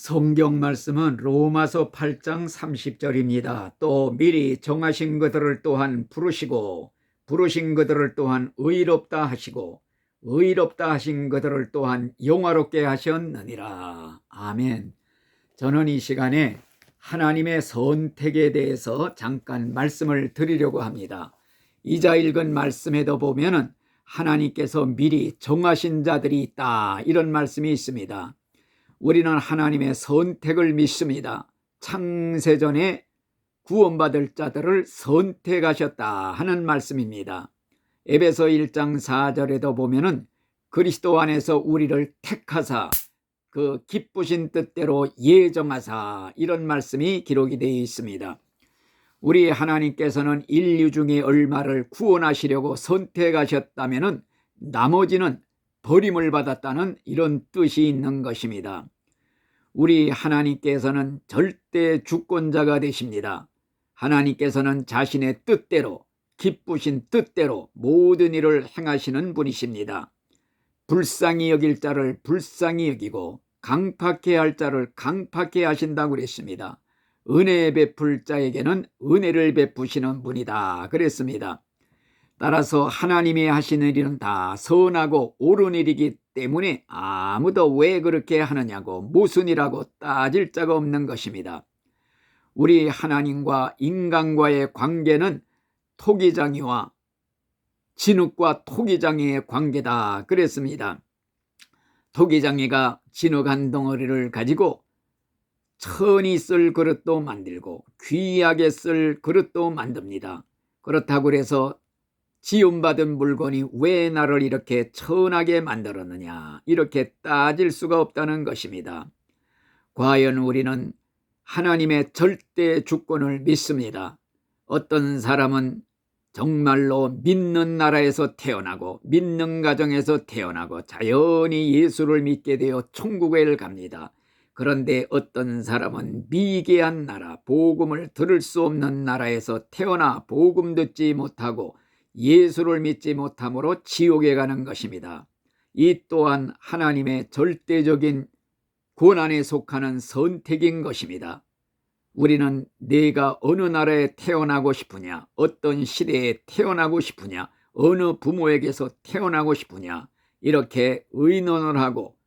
성경 말씀은 로마서 8장 30절입니다. 또 미리 정하신 그들을 또한 부르시고 부르신 그들을 또한 의롭다 하시고 의롭다 하신 그들을 또한 영화롭게 하셨느니라. 아멘. 저는 이 시간에 하나님의 선택에 대해서 잠깐 말씀을 드리려고 합니다. 이자 읽은 말씀에도 보면은 하나님께서 미리 정하신 자들이 있다, 이런 말씀이 있습니다. 우리는 하나님의 선택을 믿습니다. 창세전에 구원받을 자들을 선택하셨다 하는 말씀입니다. 에베소 1장 4절에도 보면은 그리스도 안에서 우리를 택하사 그 기쁘신 뜻대로 예정하사, 이런 말씀이 기록이 되어 있습니다. 우리 하나님께서는 인류 중에 얼마를 구원하시려고 선택하셨다면은 나머지는 버림을 받았다는 이런 뜻이 있는 것입니다. 우리 하나님께서는 절대 주권자가 되십니다. 하나님께서는 자신의 뜻대로, 기쁘신 뜻대로 모든 일을 행하시는 분이십니다. 불쌍히 여길 자를 불쌍히 여기고 강팍해 할 자를 강팍해 하신다고 그랬습니다. 은혜 베풀 자에게는 은혜를 베푸시는 분이다 그랬습니다. 따라서 하나님이 하시는 일은 다 선하고 옳은 일이기 때문에 아무도 왜 그렇게 하느냐고 무슨 일하고 따질 자가 없는 것입니다. 우리 하나님과 인간과의 관계는 토기장이와 진흙과 토기장이의 관계다 그랬습니다. 토기장이가 진흙 한 덩어리를 가지고 천히 쓸 그릇도 만들고 귀하게 쓸 그릇도 만듭니다. 그렇다고 해서 지음받은 물건이 왜 나를 이렇게 천하게 만들었느냐, 이렇게 따질 수가 없다는 것입니다. 과연 우리는 하나님의 절대 주권을 믿습니다. 어떤 사람은 정말로 믿는 나라에서 태어나고 믿는 가정에서 태어나고 자연히 예수를 믿게 되어 천국에 갑니다. 그런데 어떤 사람은 미개한 나라, 복음을 들을 수 없는 나라에서 태어나 복음 듣지 못하고 예수를 믿지 못함으로 지옥에 가는 것입니다. 이 또한 하나님의 절대적인 권한에 속하는 선택인 것입니다. 우리는 내가 어느 나라에 태어나고 싶으냐, 어떤 시대에 태어나고 싶으냐, 어느 부모에게서 태어나고 싶으냐, 이렇게 의논을 하고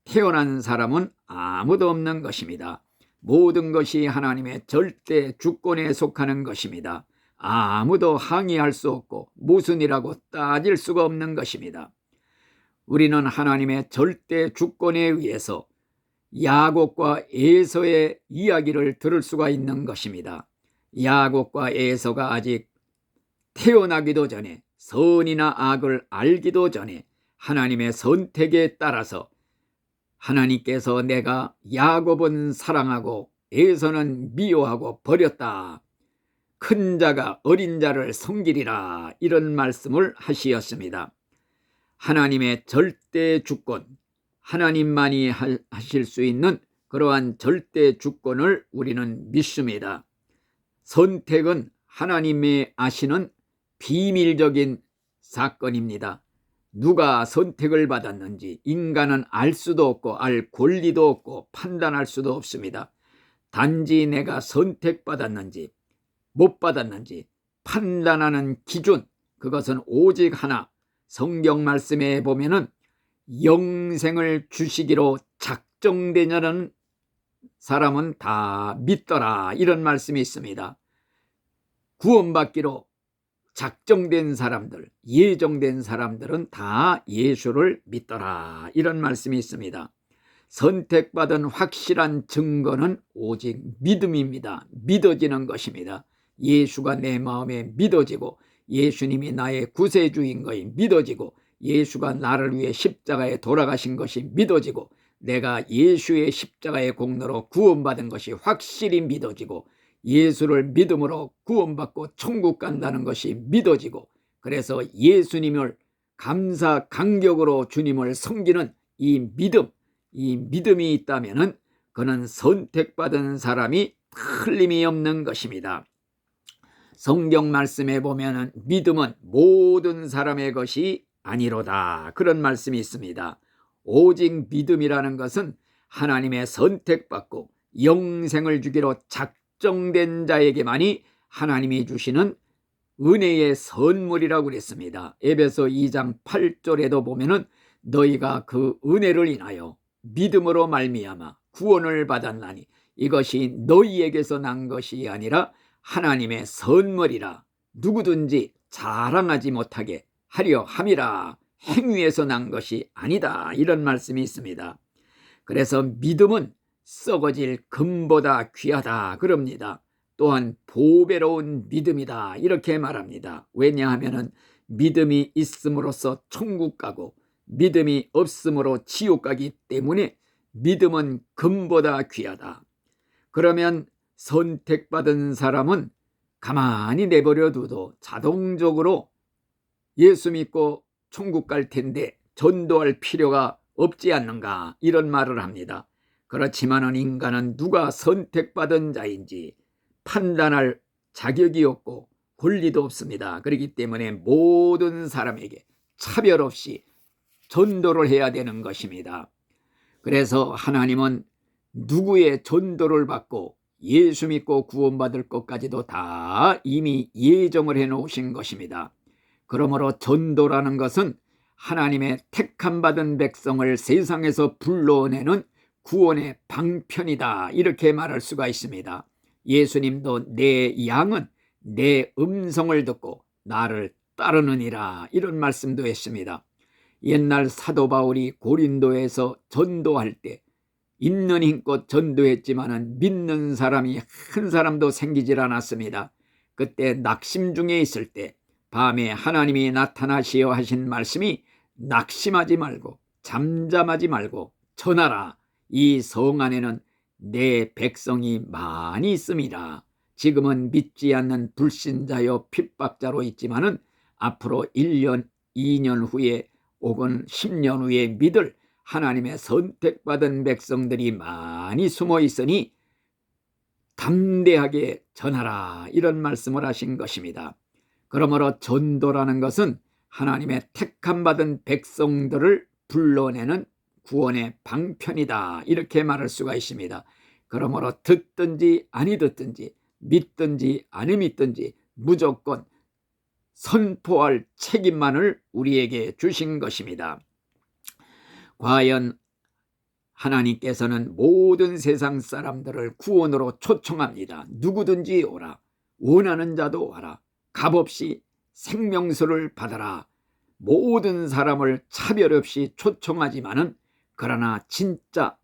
태어난 사람은 아무도 없는 것입니다. 모든 것이 하나님의 절대 주권에 속하는 것입니다. 아무도 항의할 수 없고 무슨 일하고 따질 수가 없는 것입니다. 우리는 하나님의 절대 주권에 의해서 야곱과 에서의 이야기를 들을 수가 있는 것입니다. 야곱과 에서가 아직 태어나기도 전에, 선이나 악을 알기도 전에 하나님의 선택에 따라서 하나님께서 내가 야곱은 사랑하고 에서는 미워하고 버렸다, 큰 자가 어린 자를 섬기리라, 이런 말씀을 하시었습니다. 하나님의 절대 주권, 하나님만이 하실 수 있는 그러한 절대 주권을 우리는 믿습니다. 선택은 하나님이 아시는 비밀적인 사건입니다. 누가 선택을 받았는지 인간은 알 수도 없고 알 권리도 없고 판단할 수도 없습니다. 단지 내가 선택받았는지 못 받았는지 판단하는 기준, 그것은 오직 하나, 성경 말씀에 보면은 영생을 주시기로 작정되냐는 사람은 다 믿더라, 이런 말씀이 있습니다. 구원받기로 작정된 사람들, 예정된 사람들은 다 예수를 믿더라, 이런 말씀이 있습니다. 선택받은 확실한 증거는 오직 믿음입니다. 믿어지는 것입니다. 예수가 내 마음에 믿어지고 예수님이 나의 구세주인 것이 믿어지고 예수가 나를 위해 십자가에 돌아가신 것이 믿어지고 내가 예수의 십자가의 공로로 구원받은 것이 확실히 믿어지고 예수를 믿음으로 구원받고 천국 간다는 것이 믿어지고, 그래서 예수님을 감사 감격으로 주님을 섬기는 이 믿음이 있다면 그는 선택받은 사람이 틀림이 없는 것입니다. 성경 말씀에 보면 믿음은 모든 사람의 것이 아니로다, 그런 말씀이 있습니다. 오직 믿음이라는 것은 하나님의 선택받고 영생을 주기로 작정된 자에게만이 하나님이 주시는 은혜의 선물이라고 그랬습니다. 에베소 2장 8절에도 보면은 너희가 그 은혜를 인하여 믿음으로 말미암아 구원을 받았나니 이것이 너희에게서 난 것이 아니라 하나님의 선물이라 누구든지 자랑하지 못하게 하려 함이라 행위에서 난 것이 아니다. 이런 말씀이 있습니다. 그래서 믿음은 썩어질 금보다 귀하다 그럽니다. 또한 보배로운 믿음이다 이렇게 말합니다. 왜냐하면 믿음이 있음으로써 천국 가고 믿음이 없음으로 지옥 가기 때문에 믿음은 금보다 귀하다. 그러면 선택받은 사람은 가만히 내버려 둬도 자동적으로 예수 믿고 천국 갈 텐데 전도할 필요가 없지 않는가 이런 말을 합니다. 그렇지만은 인간은 누가 선택받은 자인지 판단할 자격이 없고 권리도 없습니다. 그렇기 때문에 모든 사람에게 차별 없이 전도를 해야 되는 것입니다. 그래서 하나님은 누구의 전도를 받고 예수 믿고 구원받을 것까지도 다 이미 예정을 해놓으신 것입니다. 그러므로 전도라는 것은 하나님의 택함 받은 백성을 세상에서 불러내는 구원의 방편이다 이렇게 말할 수가 있습니다. 예수님도 내 양은 내 음성을 듣고 나를 따르느니라 이런 말씀도 했습니다. 옛날 사도 바울이 고린도에서 전도할 때 있는 힘껏 전도했지만은 믿는 사람이 한 사람도 생기질 않았습니다. 그때 낙심 중에 있을 때 밤에 하나님이 나타나시어 하신 말씀이 낙심하지 말고 잠잠하지 말고 전하라. 이 성 안에는 내 백성이 많이 있음이라. 지금은 믿지 않는 불신자여 핍박자로 있지만은 앞으로 1년, 2년 후에 혹은 10년 후에 믿을 하나님의 선택받은 백성들이 많이 숨어 있으니 담대하게 전하라 이런 말씀을 하신 것입니다. 그러므로 전도라는 것은 하나님의 택함 받은 백성들을 불러내는 구원의 방편이다 이렇게 말할 수가 있습니다. 그러므로 듣든지 아니 듣든지 믿든지 아니 믿든지 무조건 선포할 책임만을 우리에게 주신 것입니다. 과연 하나님께서는 모든 세상 사람들을 구원으로 초청합니다. 누구든지 오라. 원하는 자도 와라. 값없이 생명수를 받아라. 모든 사람을 차별 없이 초청하지만은 그러나 진짜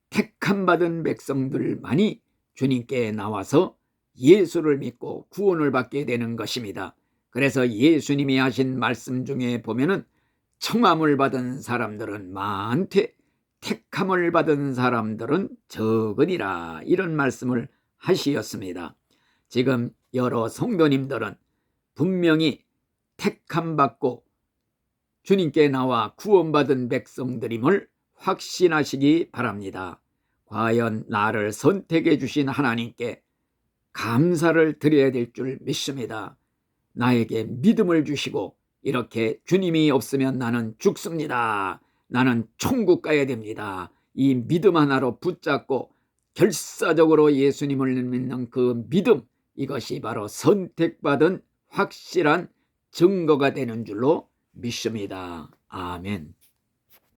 택함 받은 백성들만이 주님께 나와서 예수를 믿고 구원을 받게 되는 것입니다. 그래서 예수님이 하신 말씀 중에 보면은 청함을 받은 사람들은 많되 택함을 받은 사람들은 적으니라 이런 말씀을 하시었습니다. 지금 여러 성도님들은 분명히 택함 받고 주님께 나와 구원받은 백성들임을 확신하시기 바랍니다. 과연 나를 선택해 주신 하나님께 감사를 드려야 될 줄 믿습니다. 나에게 믿음을 주시고 이렇게 주님이 없으면 나는 죽습니다. 나는 천국 가야 됩니다. 이 믿음 하나로 붙잡고 결사적으로 예수님을 믿는 그 믿음, 이것이 바로 선택받은 확실한 증거가 되는 줄로 믿습니다. 아멘.